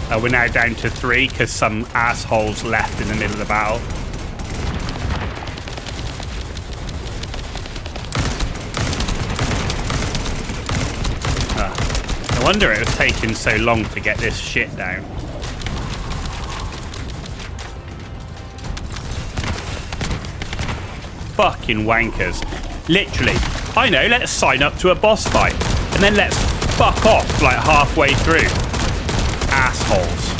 We're now down to 3 because some assholes left in the middle of the battle. No wonder it was taking so long to get this shit down. Fucking wankers. Literally. I know, let's sign up to a boss fight. And then let's fuck off like halfway through. Assholes.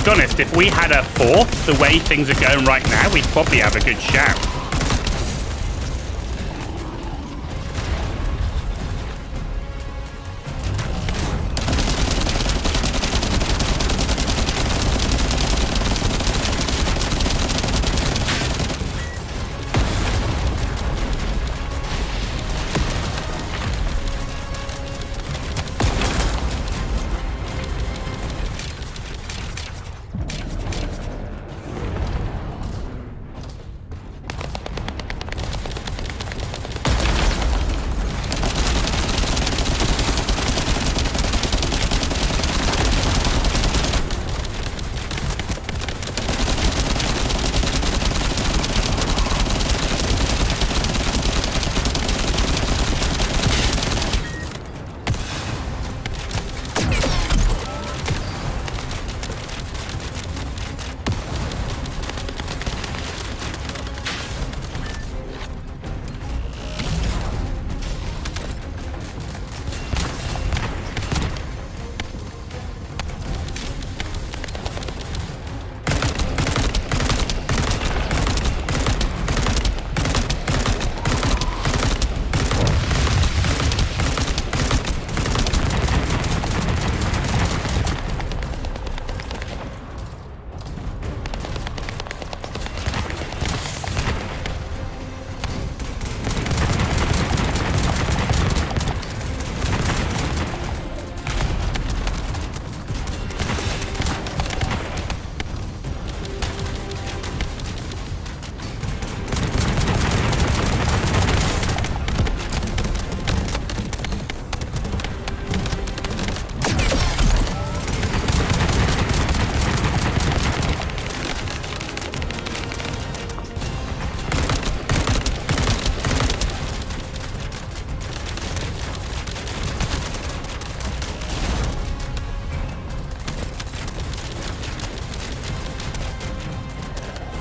To be honest, if we had a 4th, the way things are going right now, we'd probably have a good shout.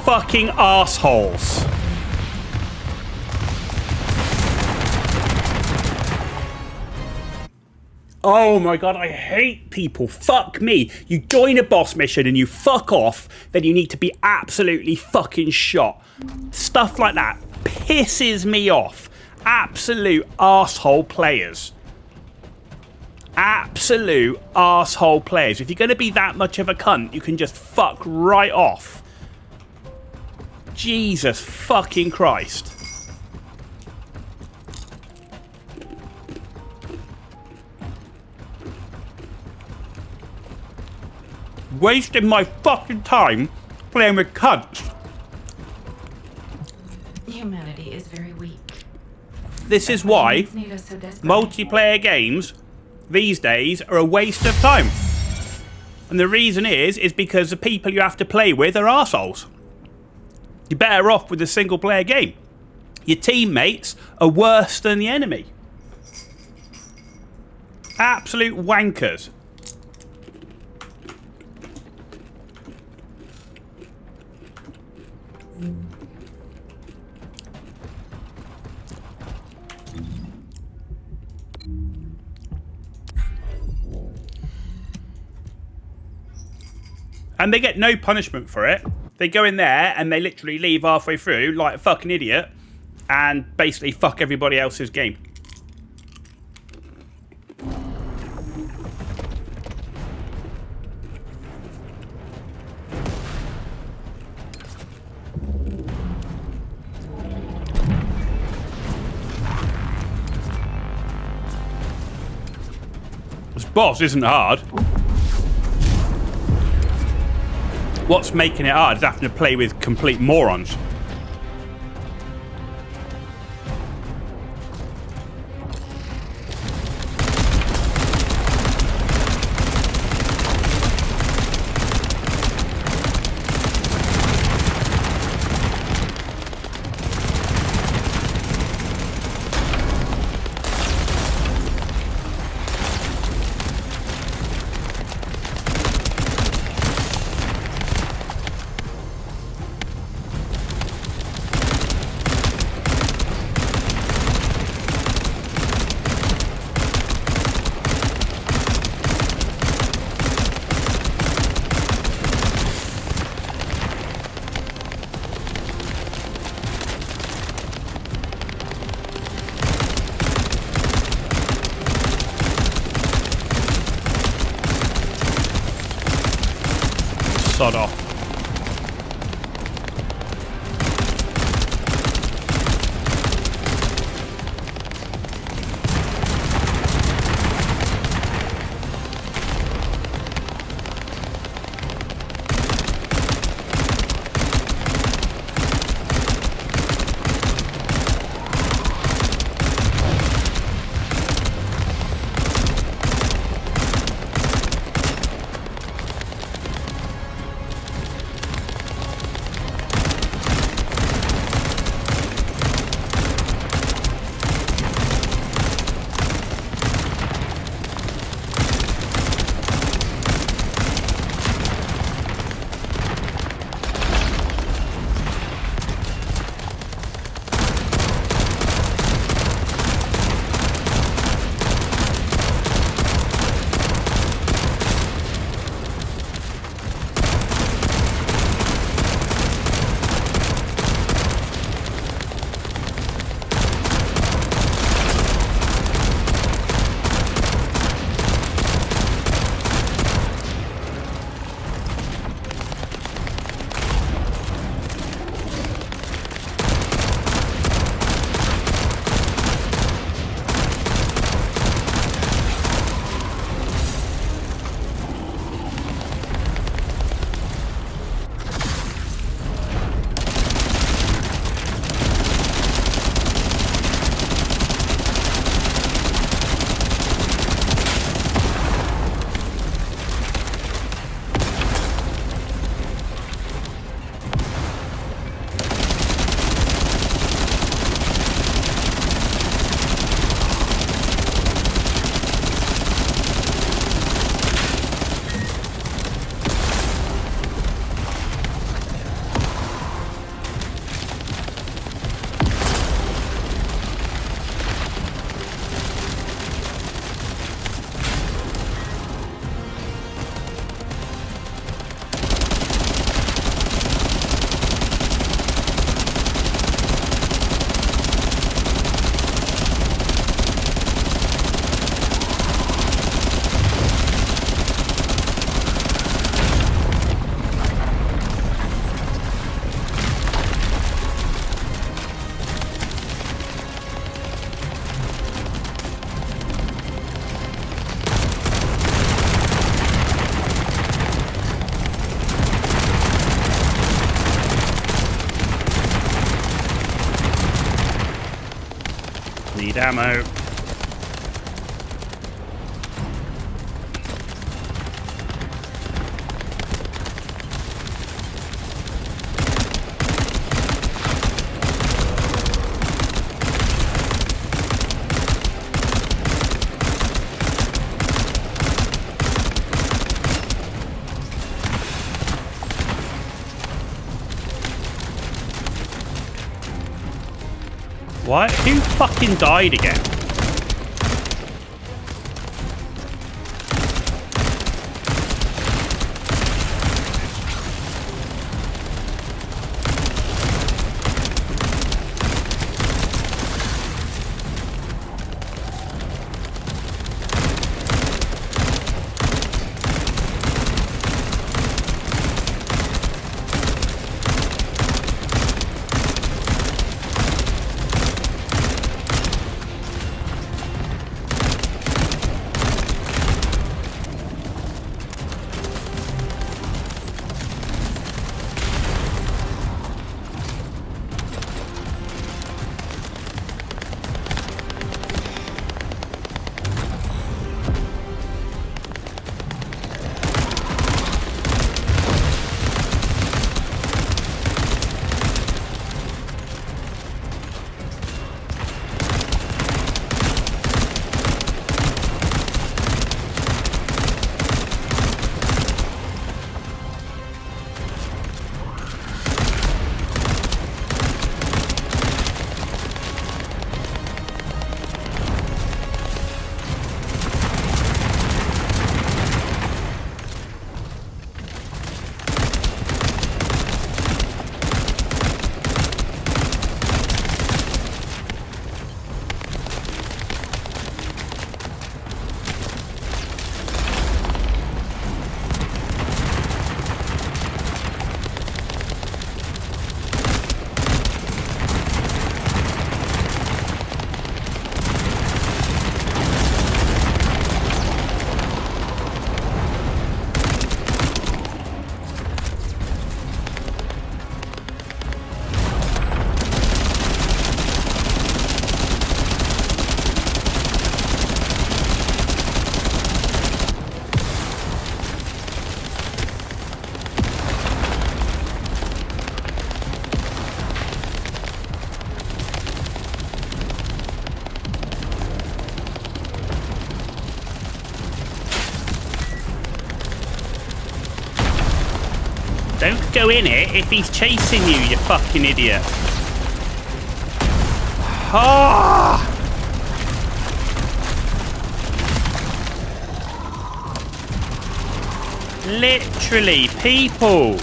Fucking assholes. Oh my god, I hate people. Fuck me. You join a boss mission and you fuck off, then you need to be absolutely fucking shot. Stuff like that pisses me off. Absolute asshole players. Absolute asshole players. If you're going to be that much of a cunt, you can just fuck right off. Jesus fucking Christ. Wasting my fucking time playing with cunts. Humanity is very weak. This is why multiplayer games these days are a waste of time. And the reason is because the people you have to play with are arseholes. You're better off with a single player game. Your teammates are worse than the enemy. Absolute wankers. And they get no punishment for it. They go in there and they literally leave halfway through like a fucking idiot and basically fuck everybody else's game. This boss isn't hard. What's making it hard is having to play with complete morons. Sod off. Need ammo. What? Who fucking died again? Don't go in it if he's chasing you, you fucking idiot. Ah! Literally, people.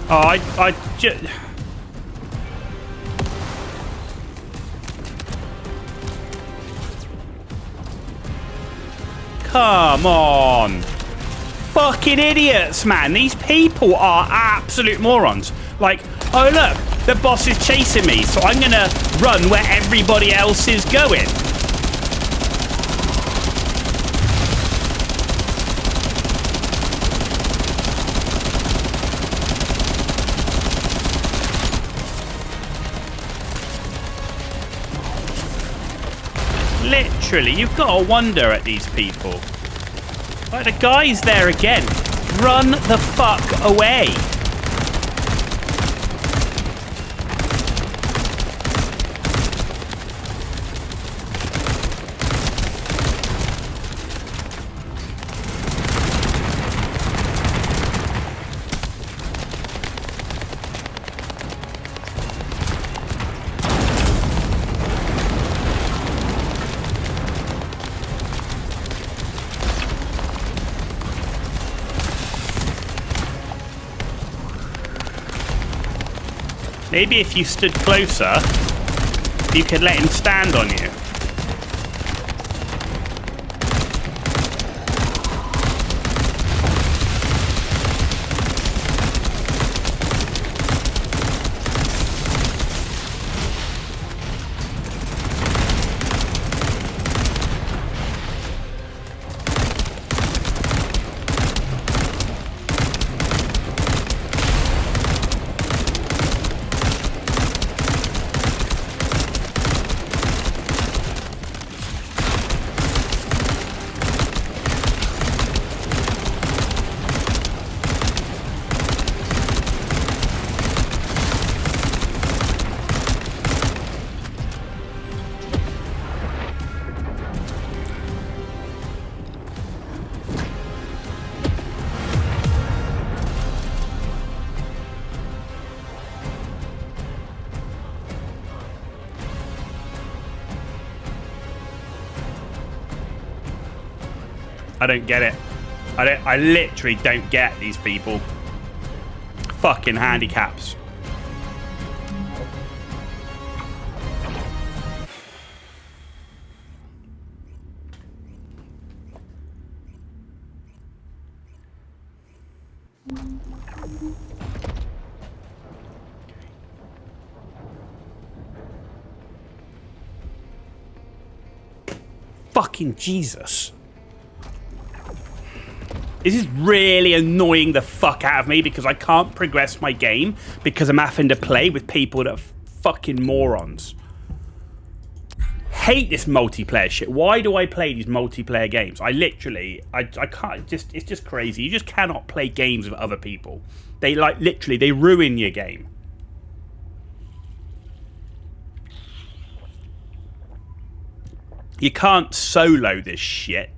Oh, I just... Come on. Fucking idiots, man. These people are absolute morons. Like, oh look, the boss is chasing me, so I'm gonna run where everybody else is going. Literally, you've got to wonder at these people. Like, the guy's there again. Run the fuck away. Maybe if you stood closer, you could let him stand on you. I don't get it. I literally don't get these people. Fucking handicaps. Fucking Jesus. This is really annoying the fuck out of me because I can't progress my game because I'm having to play with people that are fucking morons. Hate this multiplayer shit. Why do I play these multiplayer games? I can't, it's just crazy. You just cannot play games with other people. They literally, they ruin your game. You can't solo this shit.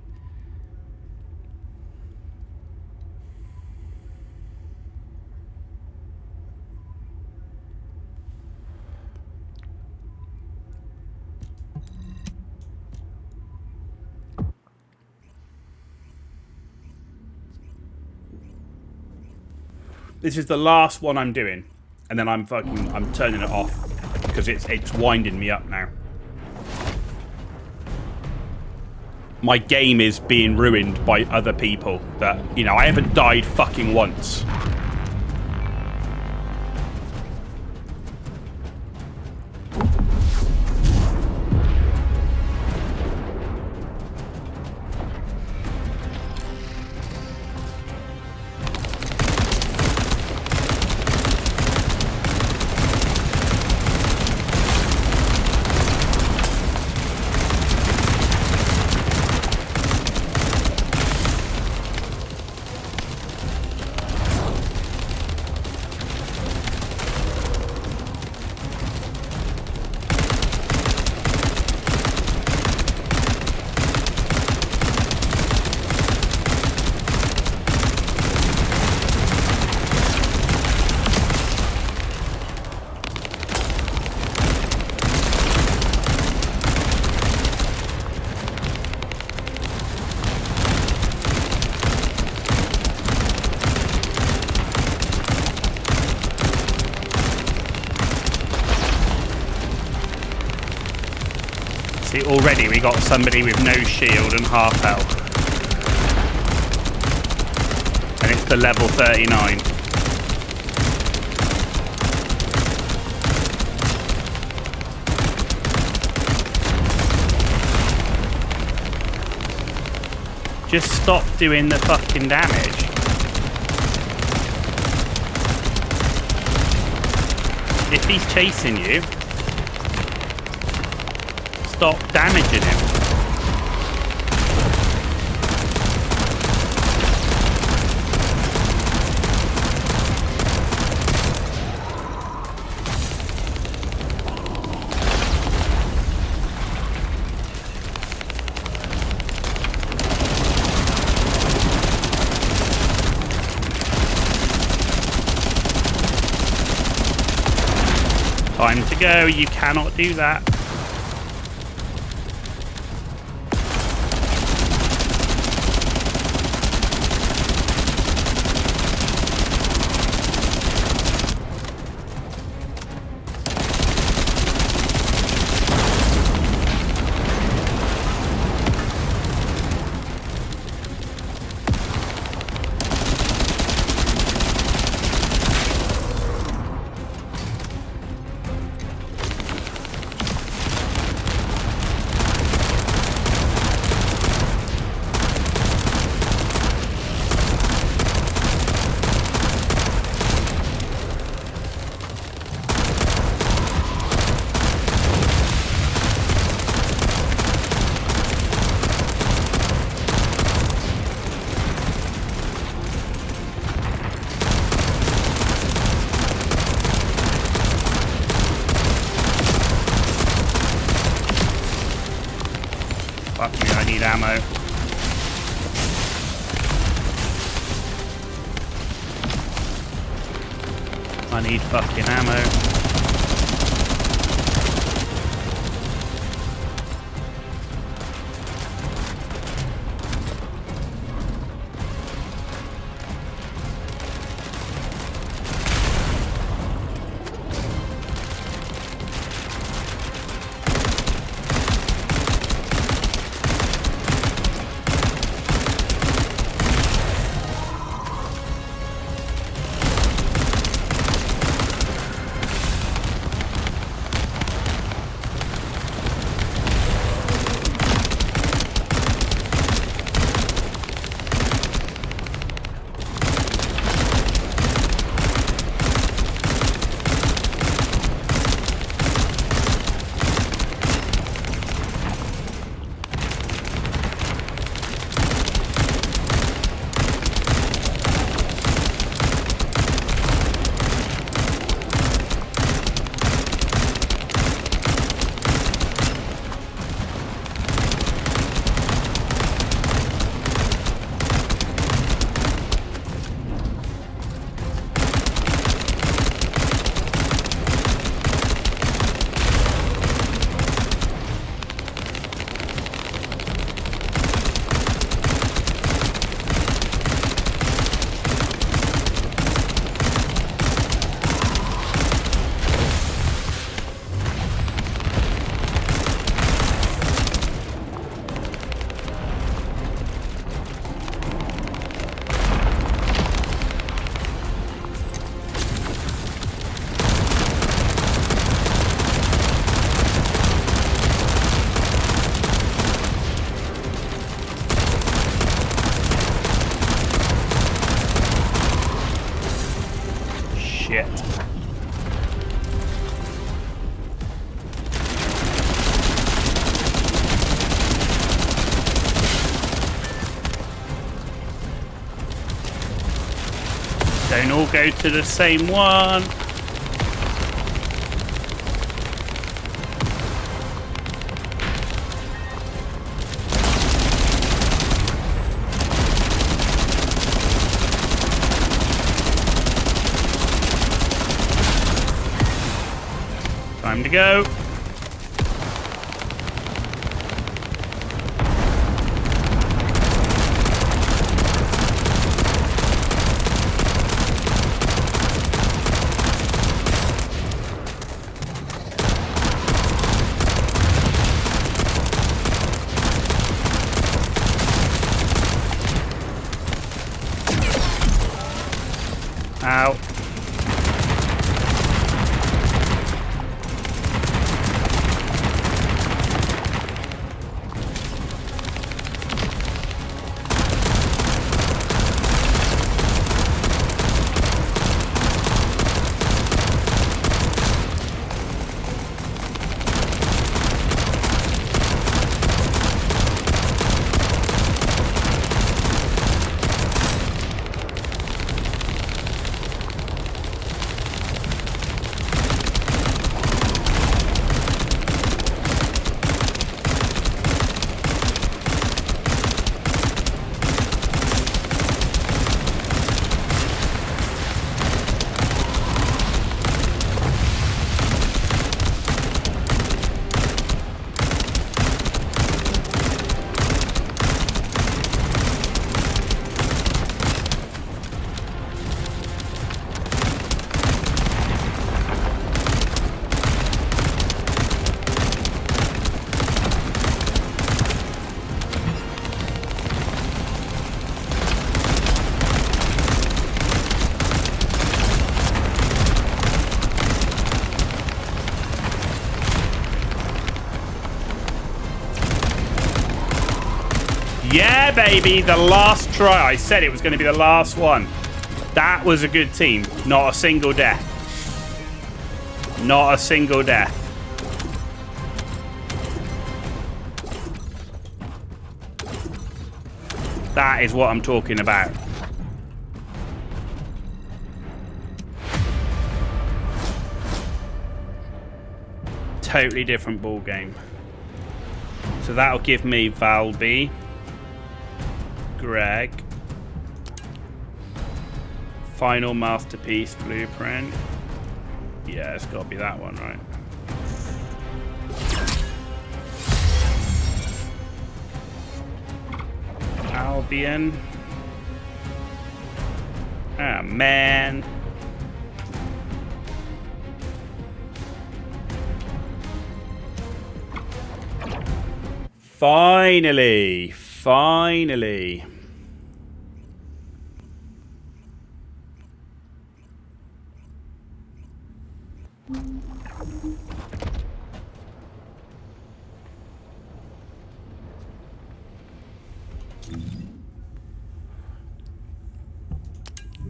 This is the last one I'm doing, and then I'm turning it off because it's winding me up now. My game is being ruined by other people that, you know, I haven't died fucking once. Already we got somebody with no shield and half health. And it's the level 39. Just stop doing the fucking damage. If he's chasing you, stop damaging him. Time to go, you cannot do that. Fuck me, I need ammo. I need fucking ammo. all go to the same one. Time to go. Ow. Yeah, baby, the last try. I said it was going to be the last one. That was a good team. Not a single death. Not a single death. That is what I'm talking about. Totally different ball game. So that'll give me Valby, Greg, Final Masterpiece Blueprint. Yeah, it's got to be that one, right? Albion. Ah, man. Finally. Finally.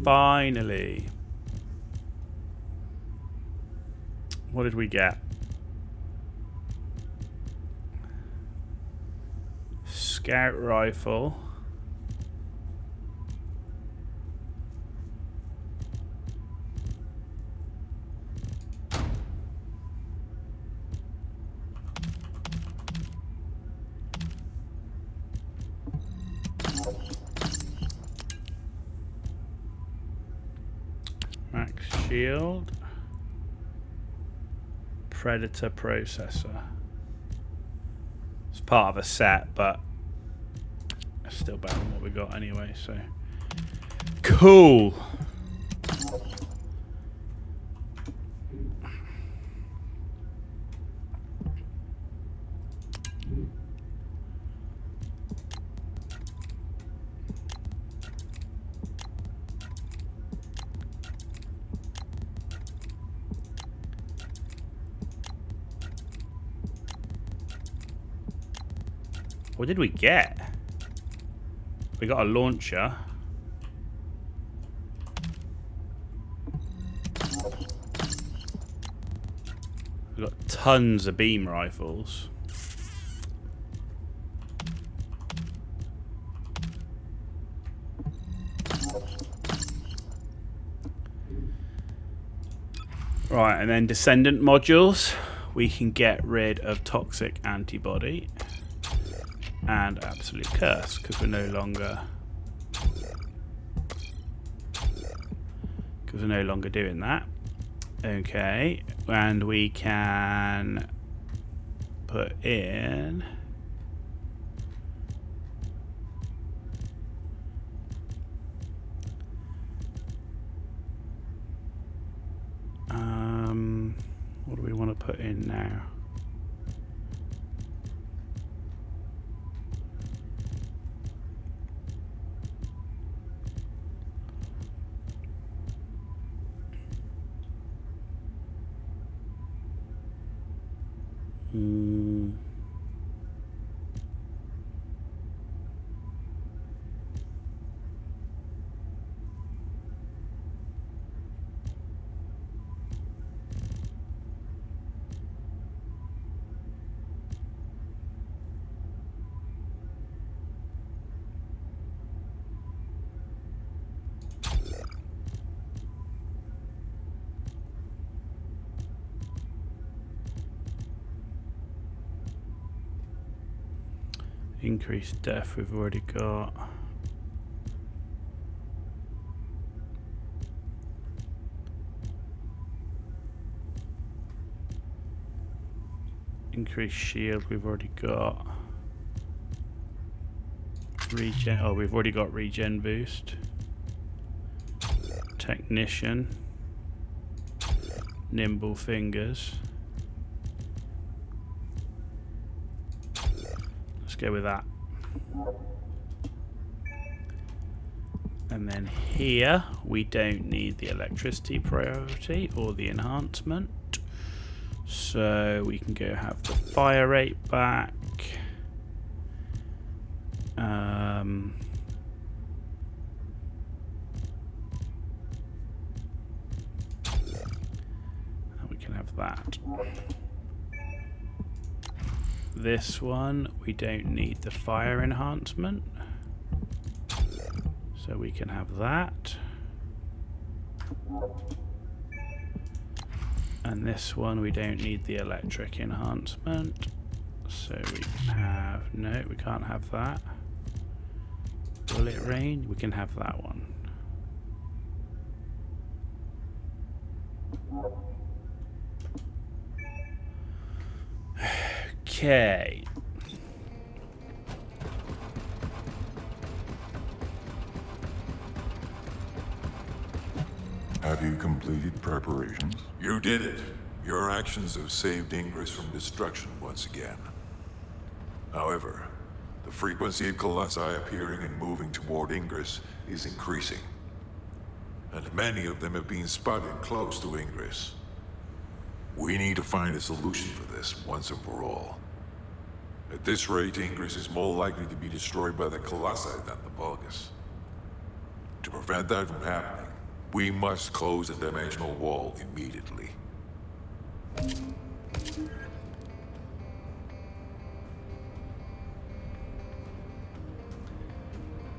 Finally. What did we get? Scout rifle. Max shield. Predator processor. It's part of a set, but it's still better than what we got anyway, so. Cool. What did we get? We got a launcher. We got tons of beam rifles. Right, and then Descendant modules. We can get rid of Toxic Antibody and Absolute Curse because we're no longer doing that. Okay, and we can put in what do we want to put in now? Increased death we've already got. Increased shield we've already got. Regen, oh, we've already got regen boost. Technician. Nimble fingers. Let's go with that. And then here we don't need the electricity priority or the enhancement, so we can go have the fire rate back. And we can have that. This one, we don't need the fire enhancement, so we can have that. And this one, we don't need the electric enhancement, so we can have, no, we can't have that. Bullet range, we can have that one. Okay. Have you completed preparations? You did it. Your actions have saved Ingris from destruction once again. However, the frequency of colossi appearing and moving toward Ingris is increasing. And many of them have been spotted close to Ingris. We need to find a solution for this once and for all. At this rate, Ingris is more likely to be destroyed by the colossi than the Vulgus. To prevent that from happening, we must close the dimensional wall immediately.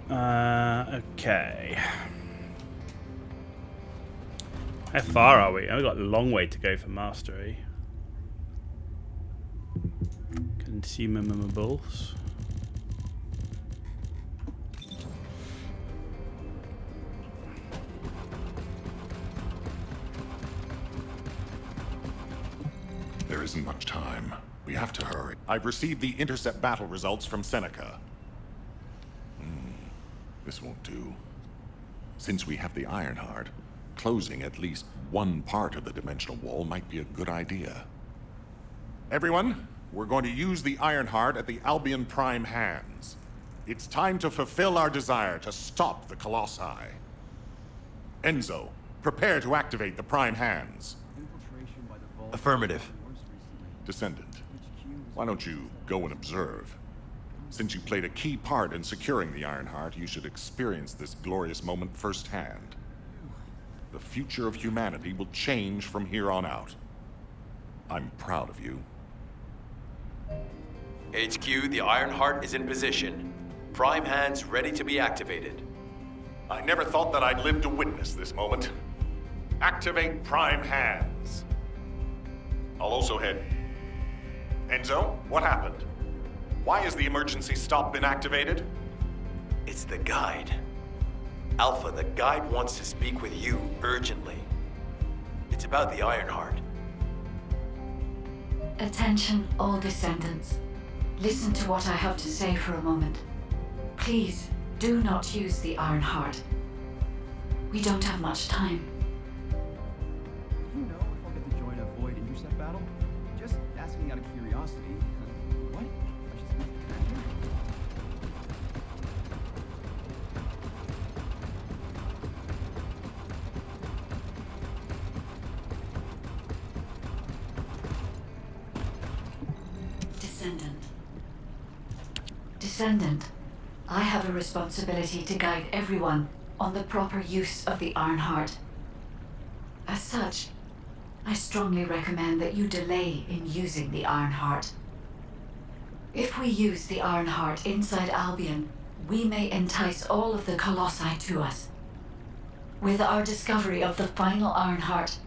Okay. How far are we? We've got a long way to go for mastery. Consumables. There isn't much time. We have to hurry. I've received the intercept battle results from Seneca. This won't do. Since we have the Ironheart, closing at least one part of the dimensional wall might be a good idea. Everyone, we're going to use the Ironheart at the Albion Prime hands. It's time to fulfill our desire to stop the Colossi. Enzo, prepare to activate the Prime hands. Affirmative. Descendant, why don't you go and observe? Since you played a key part in securing the Ironheart, you should experience this glorious moment firsthand. The future of humanity will change from here on out. I'm proud of you. HQ, the Ironheart is in position. Prime hands ready to be activated. I never thought that I'd live to witness this moment. Activate Prime hands. I'll also head... Enzo, what happened? Why has the emergency stop been activated? It's the guide. Alpha, the guide wants to speak with you urgently. It's about the Ironheart. Attention, all Descendants. Listen to what I have to say for a moment. Please, do not use the Ironheart. We don't have much time. Do you know if I'll get to join a Void intercept battle? Just asking out of curiosity. What? I should speak to that. Descendant, I have a responsibility to guide everyone on the proper use of the Ironheart. As such, I strongly recommend that you delay in using the Ironheart. If we use the Ironheart inside Albion, we may entice all of the Colossi to us. With our discovery of the final Ironheart,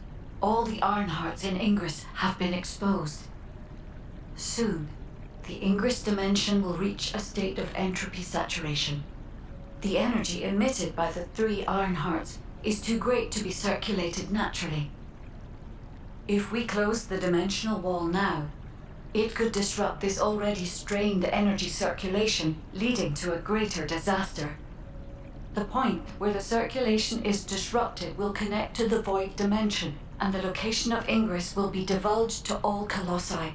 all the Ironhearts in Ingris have been exposed. Soon, the Ingris dimension will reach a state of entropy saturation. The energy emitted by the 3 Ironhearts is too great to be circulated naturally. If we close the dimensional wall now, it could disrupt this already strained energy circulation, leading to a greater disaster. The point where the circulation is disrupted will connect to the Void dimension, and the location of Ingris will be divulged to all Colossi.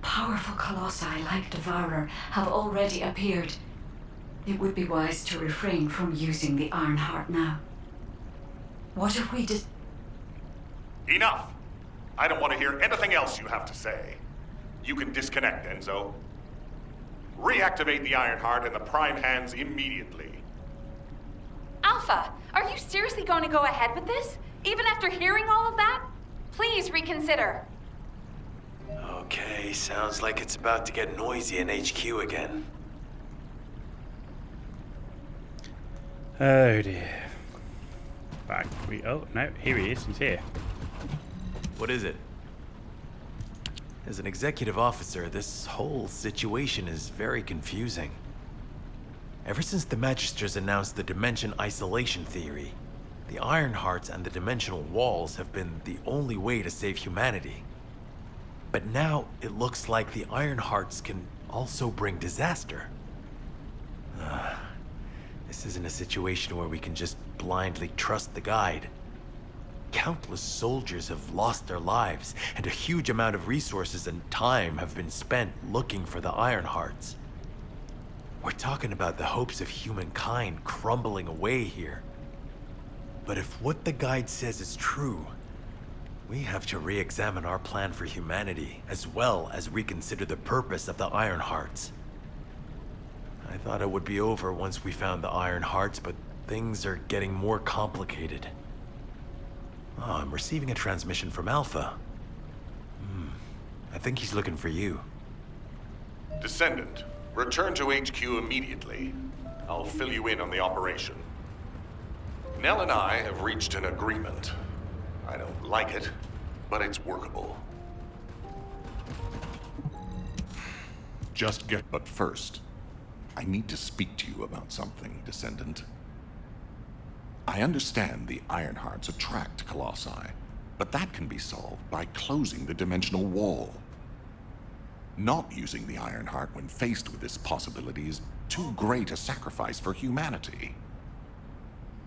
Powerful Colossi like Devourer have already appeared. It would be wise to refrain from using the Ironheart now. What if we just... Enough! I don't want to hear anything else you have to say. You can disconnect, Enzo. Reactivate the Ironheart in the Prime hands immediately. Alpha, are you seriously going to go ahead with this? Even after hearing all of that? Please reconsider. Okay, sounds like it's about to get noisy in HQ again. Oh dear. Oh, no, here he is. He's here. What is it? As an executive officer, this whole situation is very confusing. Ever since the Magisters announced the Dimension Isolation Theory, the Ironhearts and the Dimensional Walls have been the only way to save humanity. But now it looks like the Ironhearts can also bring disaster. This isn't a situation where we can just blindly trust the guide. Countless soldiers have lost their lives, and a huge amount of resources and time have been spent looking for the Ironhearts. We're talking about the hopes of humankind crumbling away here. But if what the guide says is true, we have to re-examine our plan for humanity, as well as reconsider the purpose of the Ironhearts. I thought it would be over once we found the Ironhearts, but things are getting more complicated. Oh, I'm receiving a transmission from Alpha. I think he's looking for you. Descendant, return to HQ immediately. I'll fill you in on the operation. Nell and I have reached an agreement. I don't like it, but it's workable. But first, I need to speak to you about something, Descendant. I understand the Ironhearts attract Colossi, but that can be solved by closing the dimensional wall. Not using the Ironheart when faced with this possibility is too great a sacrifice for humanity.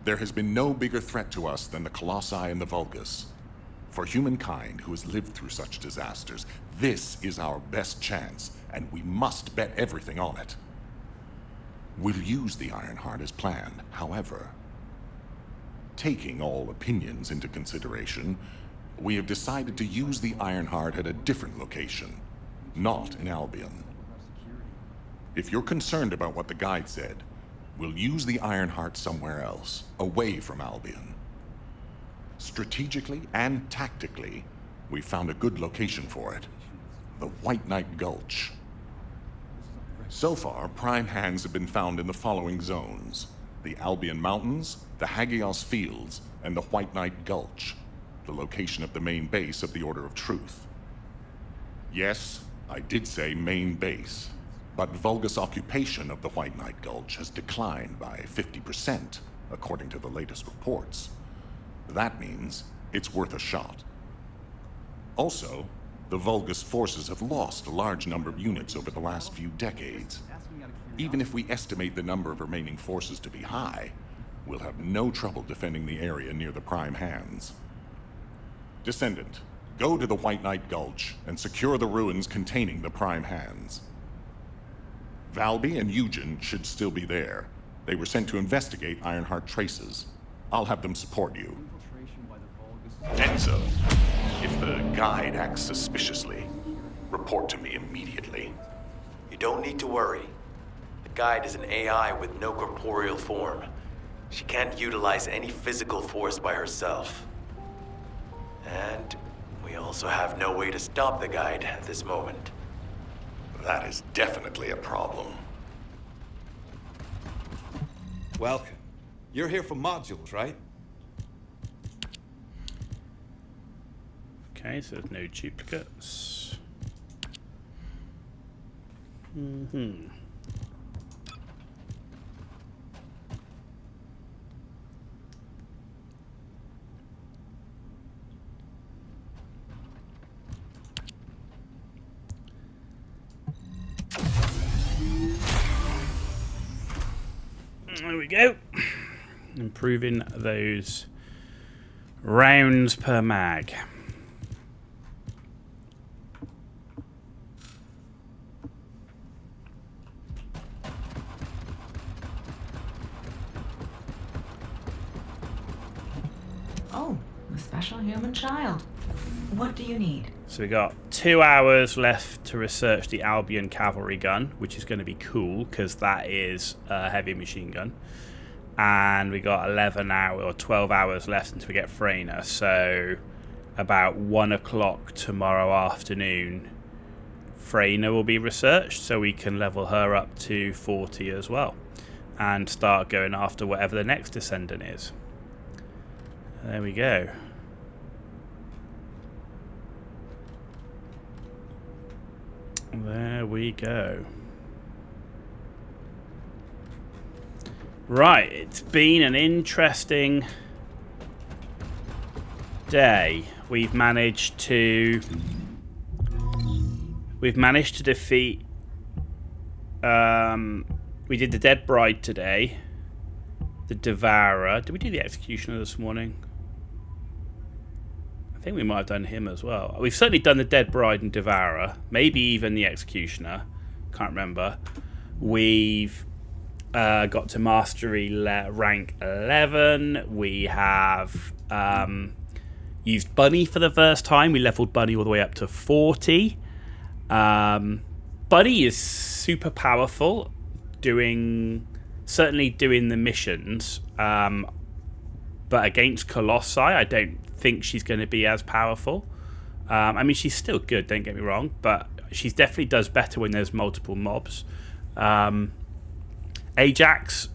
There has been no bigger threat to us than the Colossi and the Vulgus. For humankind who has lived through such disasters, this is our best chance, and we must bet everything on it. We'll use the Ironheart as planned, however. Taking all opinions into consideration, we have decided to use the Ironheart at a different location, not in Albion. If you're concerned about what the guide said, we'll use the Ironheart somewhere else, away from Albion. Strategically and tactically, we found a good location for it. The White Knight Gulch. So far, prime hands have been found in the following zones: the Albion Mountains, the Hagios Fields, and the White Knight Gulch. the location of the main base of the Order of Truth. Yes, I did say main base, but Vulgus occupation of the White Knight Gulch has declined by 50%, according to the latest reports. That means it's worth a shot. Also, the Vulgus forces have lost a large number of units over the last few decades. Even if we estimate the number of remaining forces to be high, we'll have no trouble defending the area near the Prime Hands. Descendant, go to the White Knight Gulch and secure the ruins containing the Prime Hands. Valby and Eugen should still be there. They were sent to investigate Ironheart traces. I'll have them support you. Enzo, if the guide acts suspiciously, report to me immediately. You don't need to worry. The guide is an AI with no corporeal form. She can't utilize any physical force by herself. And we also have no way to stop the guide at this moment. That is definitely a problem. Welcome. You're here for modules, right? Okay, so there's no duplicates. There we go. Improving those rounds per mag. Oh, a special human child. What do you need? So we got 2 hours left to research the Albion cavalry gun, which is going to be cool because that is a heavy machine gun. And we got 11 hours or 12 hours left until we get Freyna. So about 1 o'clock tomorrow afternoon, Freyna will be researched, so we can level her up to 40 as well and start going after whatever the next Descendant is. There we go. There we go. Right, it's been an interesting day. We've managed to defeat we did the Dead Bride today, the Devourer. Did we do the Executioner this morning? I think we might have done him as well. We've certainly done the Dead Bride and Devourer, maybe even the Executioner. Can't remember. We've got to Mastery rank 11. We have used Bunny for the first time. We leveled Bunny all the way up to 40. Bunny is super powerful, certainly doing the missions. But against Colossi, I don't think she's going to be as powerful. I mean, she's still good, don't get me wrong, but she definitely does better when there's multiple mobs. Ajax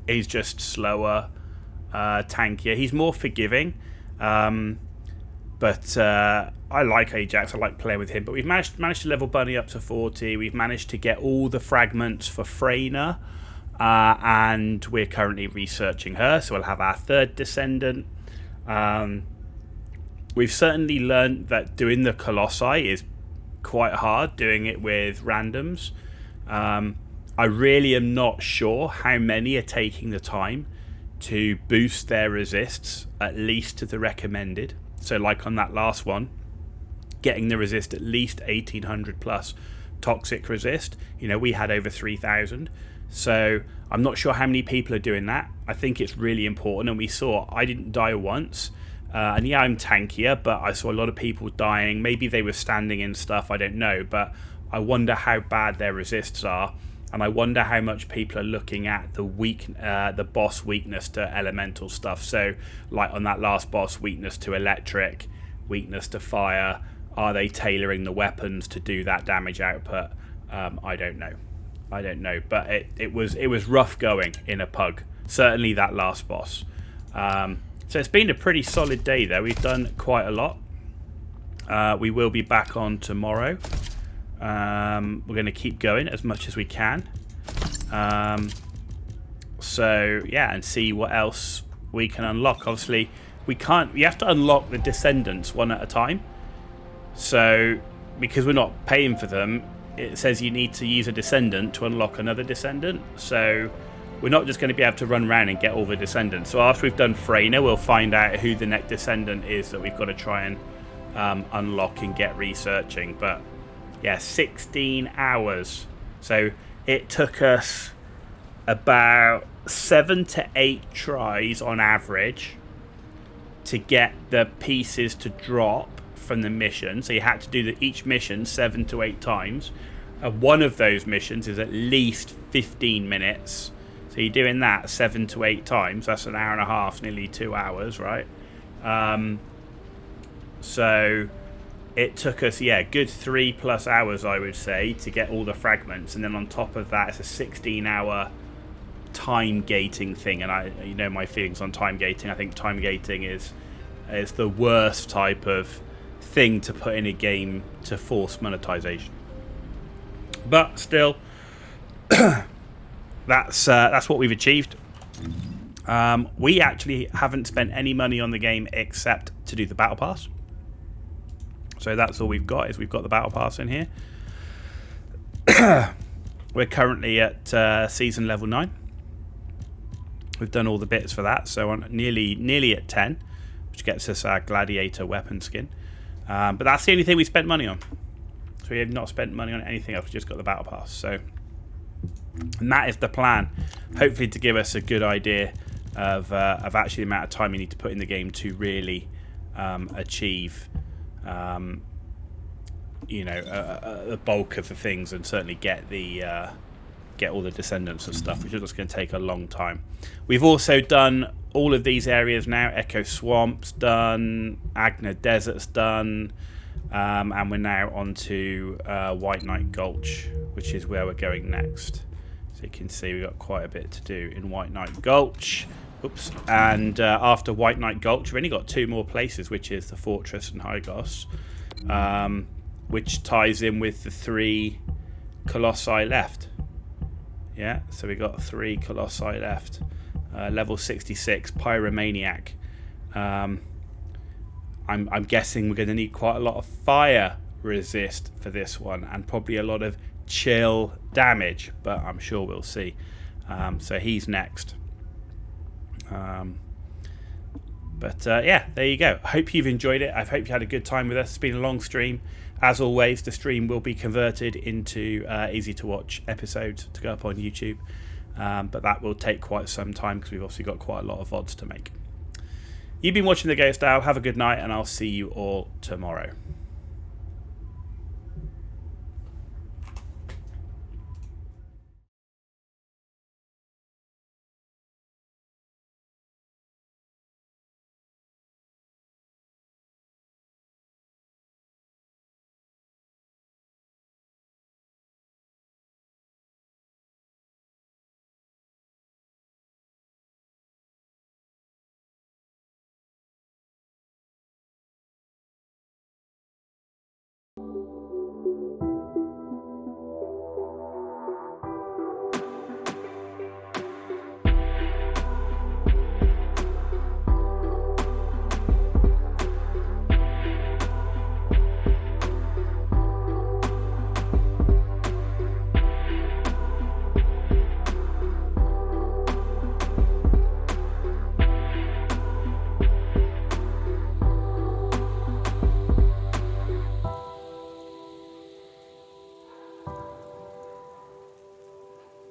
is just slower, tankier. He's more forgiving, but I like Ajax. I like playing with him. But we've managed to level Bunny up to 40. We've managed to get all the fragments for Freyna, and we're currently researching her. So we'll have our third Descendant. We've certainly learned that doing the Colossi is quite hard, doing it with randoms. I really am not sure how many are taking the time to boost their resists, at least to the recommended. So like on that last one, getting the resist at least 1800 plus toxic resist. You know, we had over 3000. So I'm not sure how many people are doing that. I think it's really important. And we saw, I didn't die once. And yeah, I'm tankier, but I saw a lot of people dying. Maybe they were standing in stuff, I don't know. But I wonder how bad their resists are. And I wonder how much people are looking at the boss weakness to elemental stuff. So, like on that last boss, weakness to electric, weakness to fire. Are they tailoring the weapons to do that damage output? I don't know. But it was rough going in a pug. Certainly that last boss. So it's been a pretty solid day though. We've done quite a lot. We will be back on tomorrow. We're going to keep going as much as we can. So yeah, and see what else we can unlock. Obviously, we have to unlock the Descendants one at a time. So because we're not paying for them, it says you need to use a Descendant to unlock another Descendant. So we're not just going to be able to run around and get all the Descendants. So after we've done Freyna, we'll find out who the next Descendant is that we've got to try and unlock and get researching. But yeah, 16 hours. So it took us about 7 to 8 tries on average to get the pieces to drop from the mission. So you had to do each mission 7 to 8 times. One of those missions is at least 15 minutes. So you're doing that 7 to 8 times. That's an hour and a half, nearly 2 hours, right? So it took us, good 3+ hours, I would say, to get all the fragments. And then on top of that, it's a 16-hour time gating thing. And you know my feelings on time gating. I think time gating is the worst type of thing to put in a game to force monetization. But still, that's what we've achieved. We actually haven't spent any money on the game except to do the battle pass. So that's all we've got, is we've got the battle pass in here. We're currently at season level 9. We've done all the bits for that, so on nearly at 10, which gets us our gladiator weapon skin. But that's the only thing we spent money on. So we have not spent money on anything else. We just got the battle pass. So, and that is the plan. Hopefully, to give us a good idea of actually the amount of time you need to put in the game to really achieve, the bulk of the things, and certainly get all the Descendants and stuff, which is just going to take a long time. We've also done all of these areas now. Echo Swamp's done, Agna Desert's done, and we're now on to White Knight Gulch, which is where we're going next. So you can see we've got quite a bit to do in White Knight Gulch. Oops. And after White Knight Gulch, we've only got 2 more places, which is the Fortress and Hygos, which ties in with the 3 Colossi left. Yeah, so we got 3 Colossi left. Level 66, Pyromaniac. I'm guessing we're going to need quite a lot of fire resist for this one, and probably a lot of chill damage, but I'm sure we'll see. So he's next. Yeah, there you go. I hope you've enjoyed it. I hope you had a good time with us. It's been a long stream. As always, the stream will be converted into easy to watch episodes to go up on YouTube. But that will take quite some time because we've obviously got quite a lot of VODs to make. You've been watching The Ghost Owl. Have a good night, and I'll see you all tomorrow.